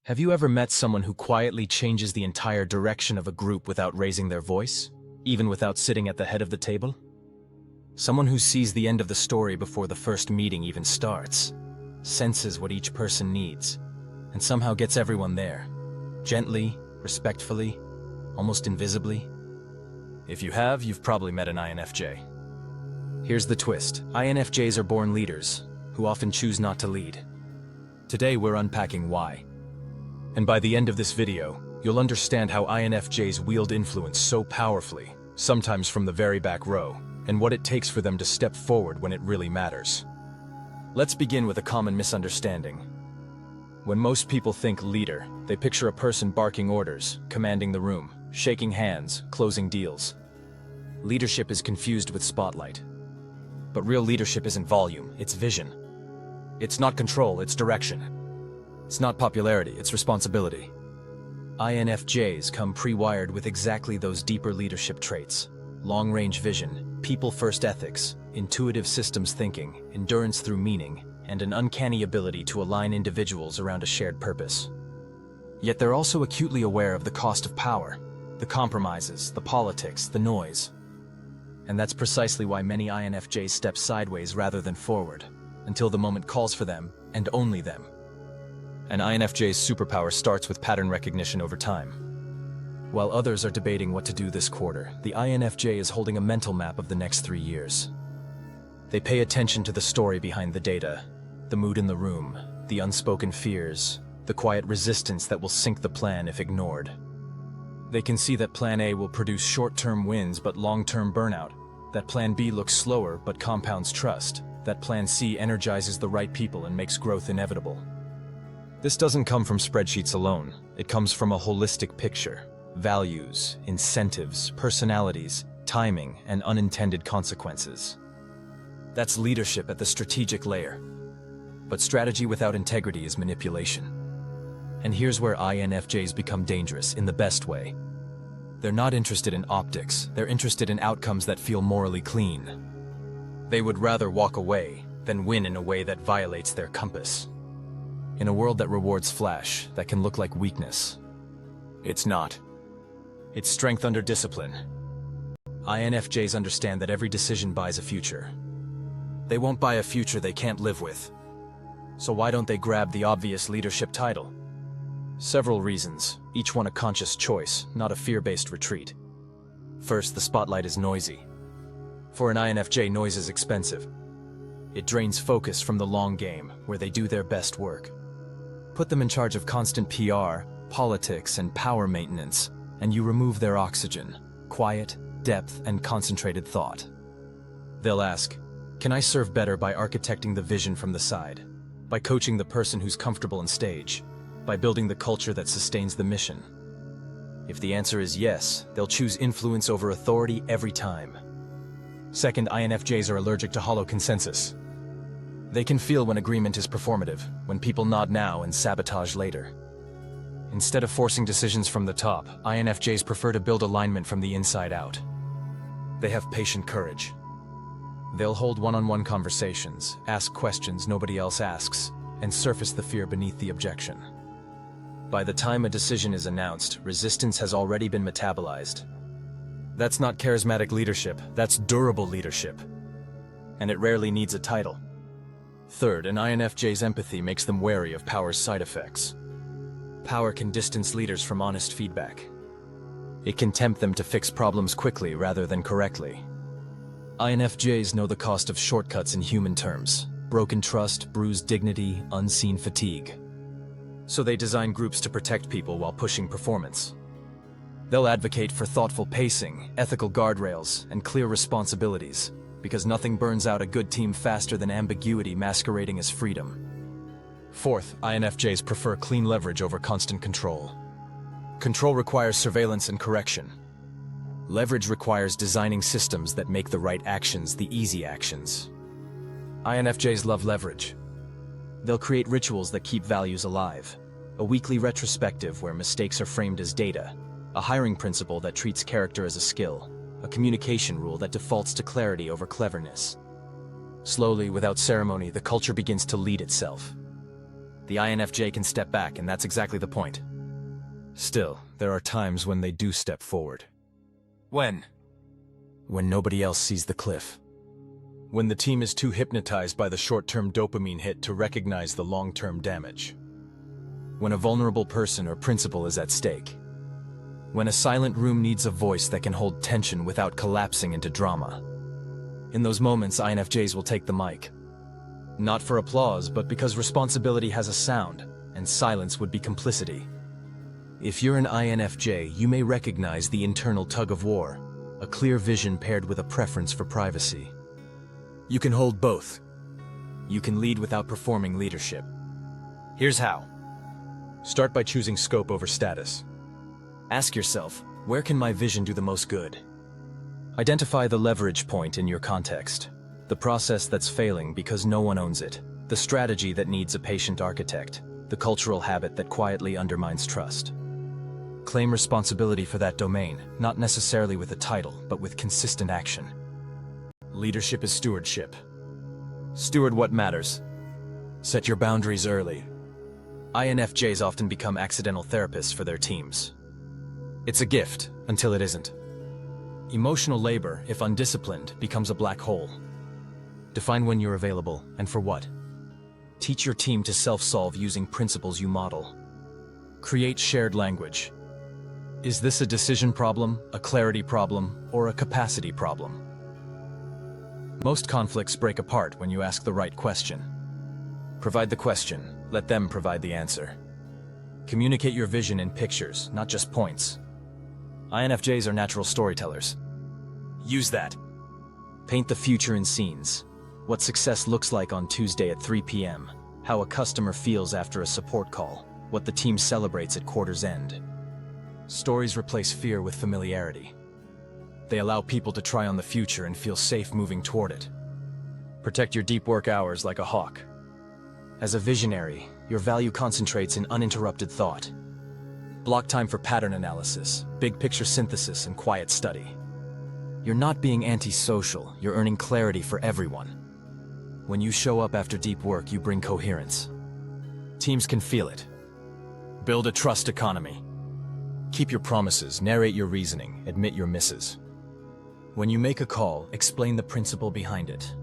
Have you ever met someone who quietly changes the entire direction of a group without raising their voice, even without sitting at the head of the table? Someone who sees the end of the story before the first meeting even starts, senses what each person needs, and somehow gets everyone there, gently, respectfully, almost invisibly. If you have, you've probably met an INFJ. Here's the twist. INFJs are born leaders, who often choose not to lead. Today we're unpacking why. And by the end of this video, you'll understand how INFJs wield influence so powerfully, sometimes from the very back row, and what it takes for them to step forward when it really matters. Let's begin with a common misunderstanding. When most people think leader, they picture a person barking orders, commanding the room, shaking hands, closing deals. Leadership is confused with spotlight. But real leadership isn't volume, it's vision. It's not control, it's direction. It's not popularity, it's responsibility. INFJs come pre-wired with exactly those deeper leadership traits: long-range vision, people-first ethics, intuitive systems thinking, endurance through meaning, and an uncanny ability to align individuals around a shared purpose. Yet they're also acutely aware of the cost of power, the compromises, the politics, the noise. And that's precisely why many INFJs step sideways rather than forward, until the moment calls for them, and only them. An INFJ's superpower starts with pattern recognition over time. While others are debating what to do this quarter, the INFJ is holding a mental map of the next 3 years. They pay attention to the story behind the data, the mood in the room, the unspoken fears, the quiet resistance that will sink the plan if ignored. They can see that Plan A will produce short-term wins but long-term burnout, that Plan B looks slower but compounds trust, that Plan C energizes the right people and makes growth inevitable. This doesn't come from spreadsheets alone. It comes from a holistic picture: values, incentives, personalities, timing, and unintended consequences. That's leadership at the strategic layer. But strategy without integrity is manipulation. And here's where INFJs become dangerous in the best way. They're not interested in optics, they're interested in outcomes that feel morally clean. They would rather walk away than win in a way that violates their compass. In a world that rewards flash, that can look like weakness. It's not. It's strength under discipline. INFJs understand that every decision buys a future. They won't buy a future they can't live with. So why don't they grab the obvious leadership title? Several reasons, each one a conscious choice, not a fear-based retreat. First, the spotlight is noisy. For an INFJ, noise is expensive. It drains focus from the long game, where they do their best work. Put them in charge of constant PR, politics, and power maintenance, and you remove their oxygen, quiet, depth, and concentrated thought. They'll ask, can I serve better by architecting the vision from the side? By coaching the person who's comfortable on stage? By building the culture that sustains the mission? If the answer is yes, they'll choose influence over authority every time. Second, INFJs are allergic to hollow consensus. They can feel when agreement is performative, when people nod now and sabotage later. Instead of forcing decisions from the top, INFJs prefer to build alignment from the inside out. They have patient courage. They'll hold one-on-one conversations, ask questions nobody else asks, and surface the fear beneath the objection. By the time a decision is announced, resistance has already been metabolized. That's not charismatic leadership, that's durable leadership. And it rarely needs a title. Third, an INFJ's empathy makes them wary of power's side effects. Power can distance leaders from honest feedback. It can tempt them to fix problems quickly rather than correctly. INFJs know the cost of shortcuts in human terms: broken trust, bruised dignity, unseen fatigue. So they design groups to protect people while pushing performance. They'll advocate for thoughtful pacing, ethical guardrails, and clear responsibilities, because nothing burns out a good team faster than ambiguity masquerading as freedom. Fourth, INFJs prefer clean leverage over constant control. Control requires surveillance and correction. Leverage requires designing systems that make the right actions the easy actions. INFJs love leverage. They'll create rituals that keep values alive. A weekly retrospective where mistakes are framed as data. A hiring principle that treats character as a skill. A communication rule that defaults to clarity over cleverness. Slowly, without ceremony, the culture begins to lead itself. The INFJ can step back, and that's exactly the point. Still, there are times when they do step forward. When? When nobody else sees the cliff. When the team is too hypnotized by the short-term dopamine hit to recognize the long-term damage. When a vulnerable person or principle is at stake. When a silent room needs a voice that can hold tension without collapsing into drama. In those moments, INFJs will take the mic. Not for applause, but because responsibility has a sound, and silence would be complicity. If you're an INFJ, you may recognize the internal tug of war, a clear vision paired with a preference for privacy. You can hold both. You can lead without performing leadership. Here's how. Start by choosing scope over status. Ask yourself, where can my vision do the most good? Identify the leverage point in your context, the process that's failing because no one owns it, the strategy that needs a patient architect, the cultural habit that quietly undermines trust. Claim responsibility for that domain, not necessarily with a title, but with consistent action. Leadership is stewardship. Steward what matters. Set your boundaries early. INFJs often become accidental therapists for their teams. It's a gift until it isn't. Emotional labor, if undisciplined, becomes a black hole. Define when you're available and for what. Teach your team to self-solve using principles you model. Create shared language. Is this a decision problem, a clarity problem, or a capacity problem? Most conflicts break apart when you ask the right question. Provide the question, let them provide the answer. Communicate your vision in pictures, not just points. INFJs are natural storytellers. Use that. Paint the future in scenes. What success looks like on Tuesday at 3 p.m. How a customer feels after a support call. What the team celebrates at quarter's end. Stories replace fear with familiarity. They allow people to try on the future and feel safe moving toward it. Protect your deep work hours like a hawk. As a visionary, your value concentrates in uninterrupted thought. Block time for pattern analysis, big picture synthesis, and quiet study. You're not being antisocial, you're earning clarity for everyone. When you show up after deep work, you bring coherence. Teams can feel it. Build a trust economy. Keep your promises, narrate your reasoning, admit your misses. When you make a call, explain the principle behind it.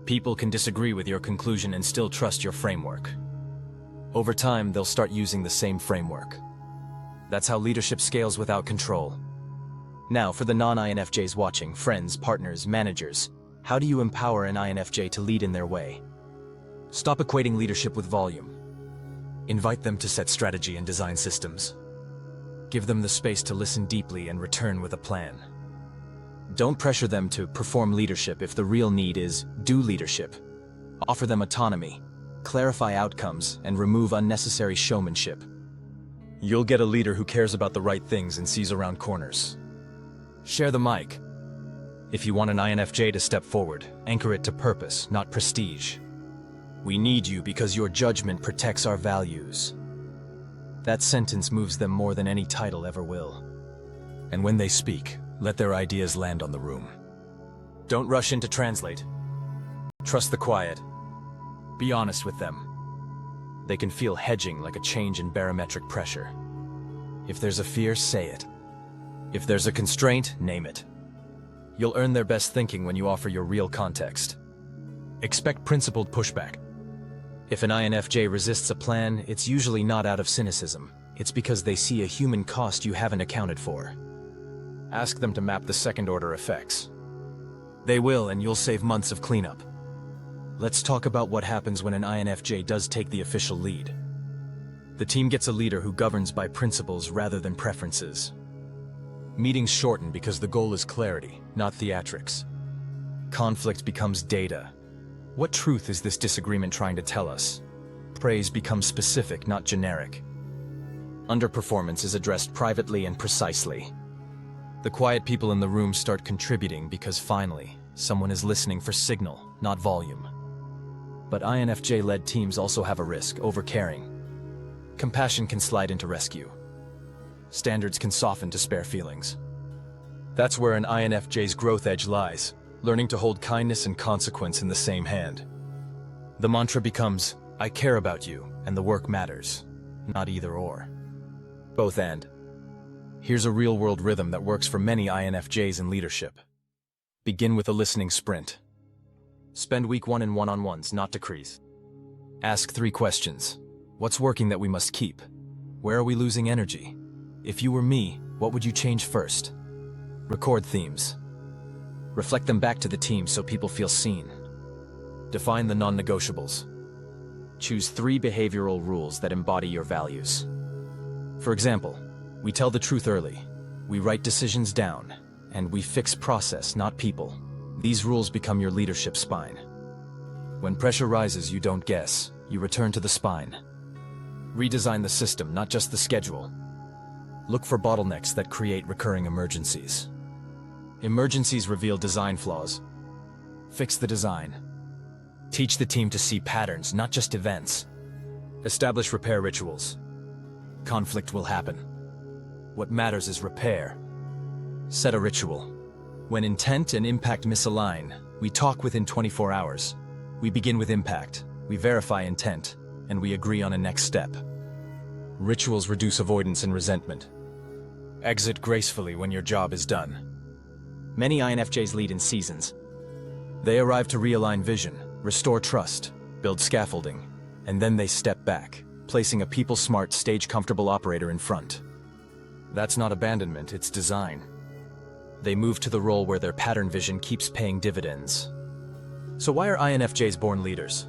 People can disagree with your conclusion and still trust your framework. Over time, they'll start using the same framework. That's how leadership scales without control. Now, for the non-INFJs watching, friends, partners, managers, how do you empower an INFJ to lead in their way? Stop equating leadership with volume. Invite them to set strategy and design systems. Give them the space to listen deeply and return with a plan. Don't pressure them to perform leadership if the real need is do leadership. Offer them autonomy, clarify outcomes, and remove unnecessary showmanship. You'll get a leader who cares about the right things and sees around corners. Share the mic. If you want an INFJ to step forward, anchor it to purpose, not prestige. We need you because your judgment protects our values. That sentence moves them more than any title ever will. And when they speak, let their ideas land on the room. Don't rush in to translate. Trust the quiet. Be honest with them. They can feel hedging like a change in barometric pressure. If there's a fear, say it. If there's a constraint, name it. You'll earn their best thinking when you offer your real context. Expect principled pushback. If an INFJ resists a plan, it's usually not out of cynicism. It's because they see a human cost you haven't accounted for. Ask them to map the second-order effects. They will, and you'll save months of cleanup. Let's talk about what happens when an INFJ does take the official lead. The team gets a leader who governs by principles rather than preferences. Meetings shorten because the goal is clarity, not theatrics. Conflict becomes data. What truth is this disagreement trying to tell us? Praise becomes specific, not generic. Underperformance is addressed privately and precisely. The quiet people in the room start contributing because finally, someone is listening for signal, not volume. But INFJ-led teams also have a risk, overcaring. Compassion can slide into rescue. Standards can soften to spare feelings. That's where an INFJ's growth edge lies, learning to hold kindness and consequence in the same hand. The mantra becomes, I care about you, and the work matters. Not either or. Both and. Here's a real-world rhythm that works for many INFJs in leadership. Begin with a listening sprint. Spend week 1 in one-on-ones, not decrees. Ask 3 questions. What's working that we must keep? Where are we losing energy? If you were me, what would you change first? Record themes. Reflect them back to the team so people feel seen. Define the non-negotiables. Choose 3 behavioral rules that embody your values. For example, we tell the truth early, we write decisions down, and we fix process, not people. These rules become your leadership spine. When pressure rises, you don't guess, you return to the spine. Redesign the system, not just the schedule. Look for bottlenecks that create recurring emergencies. Emergencies reveal design flaws. Fix the design. Teach the team to see patterns, not just events. Establish repair rituals. Conflict will happen. What matters is repair. Set a ritual. When intent and impact misalign, we talk within 24 hours. We begin with impact, we verify intent, and we agree on a next step. Rituals reduce avoidance and resentment. Exit gracefully when your job is done. Many INFJs lead in seasons. They arrive to realign vision, restore trust, build scaffolding, and then they step back, placing a people-smart, stage-comfortable operator in front. That's not abandonment, it's design. They move to the role where their pattern vision keeps paying dividends. So why are INFJs born leaders?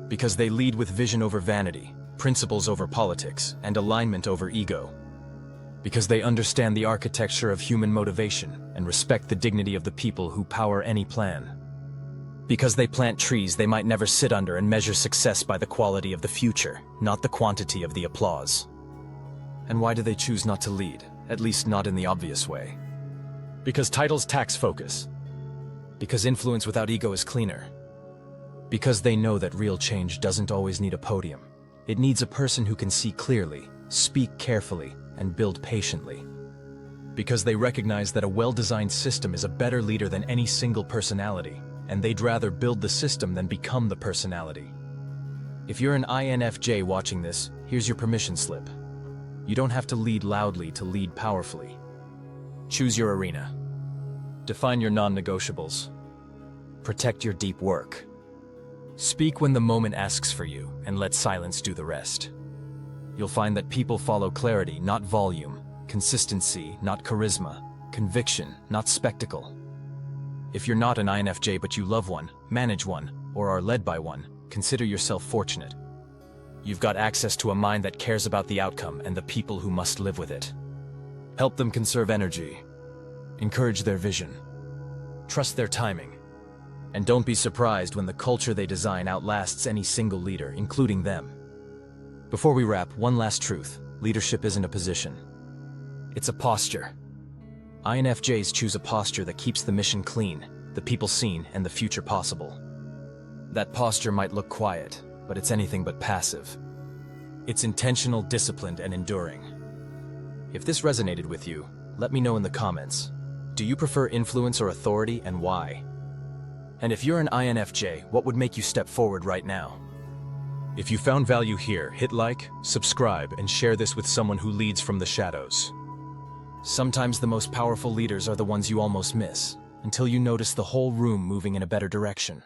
Because they lead with vision over vanity, principles over politics, and alignment over ego. Because they understand the architecture of human motivation and respect the dignity of the people who power any plan. Because they plant trees they might never sit under and measure success by the quality of the future, not the quantity of the applause. And why do they choose not to lead, at least not in the obvious way? Because titles tax focus. Because influence without ego is cleaner. Because they know that real change doesn't always need a podium. It needs a person who can see clearly, speak carefully, and build patiently. Because they recognize that a well-designed system is a better leader than any single personality, and they'd rather build the system than become the personality. If you're an INFJ watching this, here's your permission slip. You don't have to lead loudly to lead powerfully. Choose your arena. Define your non-negotiables. Protect your deep work. Speak when the moment asks for you, and let silence do the rest. You'll find that people follow clarity, not volume, consistency, not charisma, conviction, not spectacle. If you're not an INFJ but you love one, manage one, or are led by one, consider yourself fortunate. You've got access to a mind that cares about the outcome and the people who must live with it. Help them conserve energy. Encourage their vision. Trust their timing. And don't be surprised when the culture they design outlasts any single leader, including them. Before we wrap, one last truth. Leadership isn't a position. It's a posture. INFJs choose a posture that keeps the mission clean, the people seen, and the future possible. That posture might look quiet, but it's anything but passive. It's intentional, disciplined, and enduring. If this resonated with you, let me know in the comments. Do you prefer influence or authority, and why? And if you're an INFJ, what would make you step forward right now? If you found value here, hit like, subscribe, and share this with someone who leads from the shadows. Sometimes the most powerful leaders are the ones you almost miss, until you notice the whole room moving in a better direction.